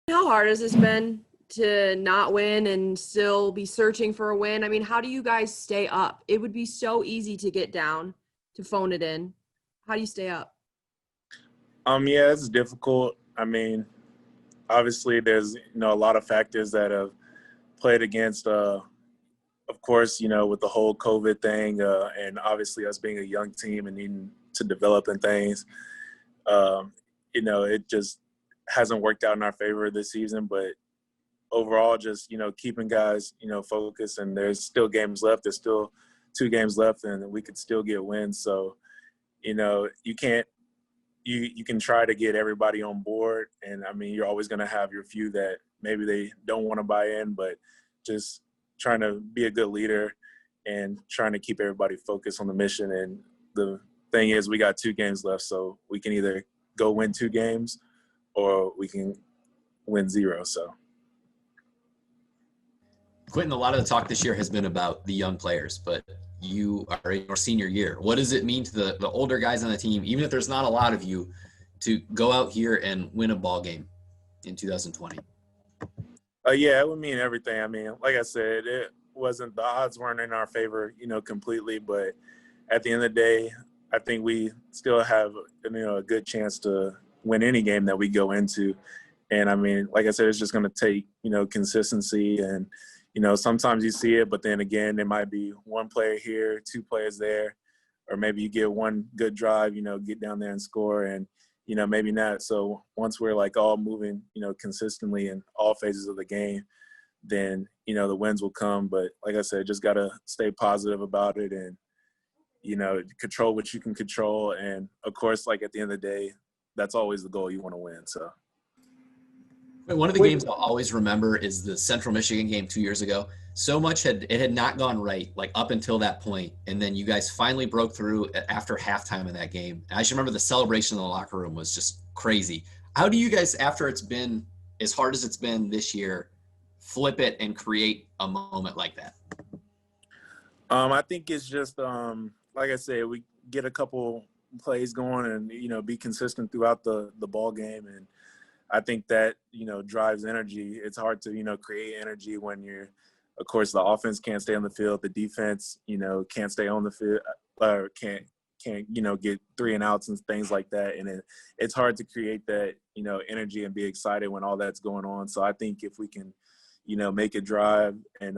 how hard has this been to not win and still be searching for a win? I mean, how do you guys stay up? It would be so easy to get down, to phone it in. How do you stay up? Yeah, it's difficult. I mean, obviously there's, a lot of factors that have played against, of course, with the whole COVID thing, and obviously us being a young team and needing to develop and things. It just hasn't worked out in our favor this season, but overall just, keeping guys, focused, and there's still games left. There's still 2 games left and we could still get wins. So, you can't, you can try to get everybody on board. And I mean, you're always going to have your few that maybe they don't want to buy in, but just trying to be a good leader and trying to keep everybody focused on the mission. And the thing is, we got 2 games left, so we can either go win 2 games or we can win 0. So. Quintin, a lot of the talk this year has been about the young players, but you are in your senior year. What does it mean to the older guys on the team, even if there's not a lot of you, to go out here and win a ball game in 2020? Yeah, it would mean everything. I mean, like I said, the odds weren't in our favor, completely. But at the end of the day, I think we still have, a good chance to win any game that we go into. And I mean, like I said, it's just going to take, consistency. And, sometimes you see it, but then again, there might be 1 player here, 2 players there, or maybe you get 1 good drive, get down there and score, and, maybe not. So once we're like all moving, consistently in all phases of the game, then, the wins will come. But like I said, just got to stay positive about it and, control what you can control. And of course, like at the end of the day, that's always the goal. You want to win. So. One of the games I'll always remember is the Central Michigan game 2 years ago. So much had not gone right, like up until that point, and then you guys finally broke through after halftime in that game. And I just remember the celebration in the locker room was just crazy. How do you guys, after it's been as hard as it's been this year, flip it and create a moment like that? I think it's just like I said, we get a couple plays going and be consistent throughout the ball game, and I think that, drives energy. It's hard to, create energy when of course, the offense can't stay on the field. The defense, can't stay on the field or can't, get 3 and outs and things like that. And it's hard to create that, energy and be excited when all that's going on. So I think if we can, make a drive and,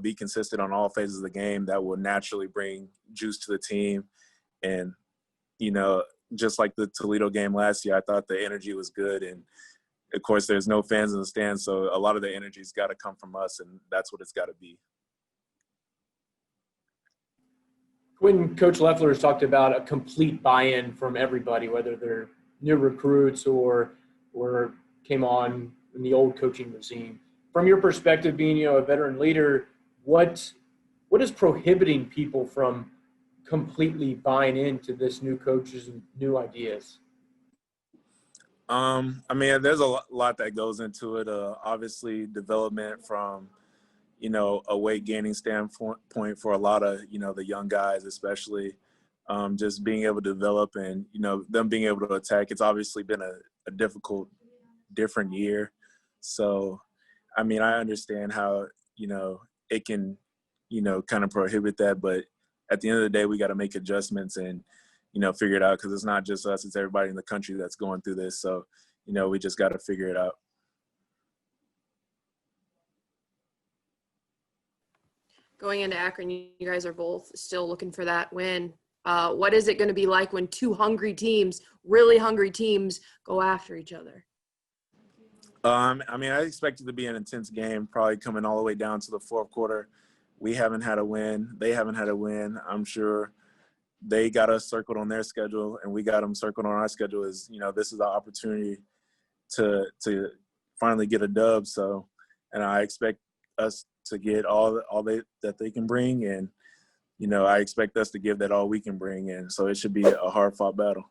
be consistent on all phases of the game, that will naturally bring juice to the team. And, just like the Toledo game last year, I thought the energy was good. And, of course, there's no fans in the stands, so a lot of the energy's got to come from us, and that's what it's got to be. When Coach Leffler has talked about a complete buy-in from everybody, whether they're new recruits or came on in the old coaching regime. From your perspective, being a veteran leader, what is prohibiting people from completely buying into this new coaches and new ideas? I mean, there's a lot that goes into it. Obviously, development from, a weight gaining standpoint for a lot of, the young guys, especially just being able to develop and, them being able to attack. It's obviously been a difficult, different year. So, I mean, I understand how, it can, kind of prohibit that. But at the end of the day, we got to make adjustments and, figure it out, because it's not just us, it's everybody in the country that's going through this. So, we just got to figure it out. Going into Akron, you guys are both still looking for that win. What is it going to be like when 2 really hungry teams, go after each other? I mean, I expect it to be an intense game, probably coming all the way down to the 4th quarter. We haven't had a win. They haven't had a win. I'm sure they got us circled on their schedule, and we got them circled on our schedule. This is the opportunity to finally get a dub. So, and I expect us to get all that they can bring, and I expect us to give that all we can bring in. So it should be a hard-fought battle.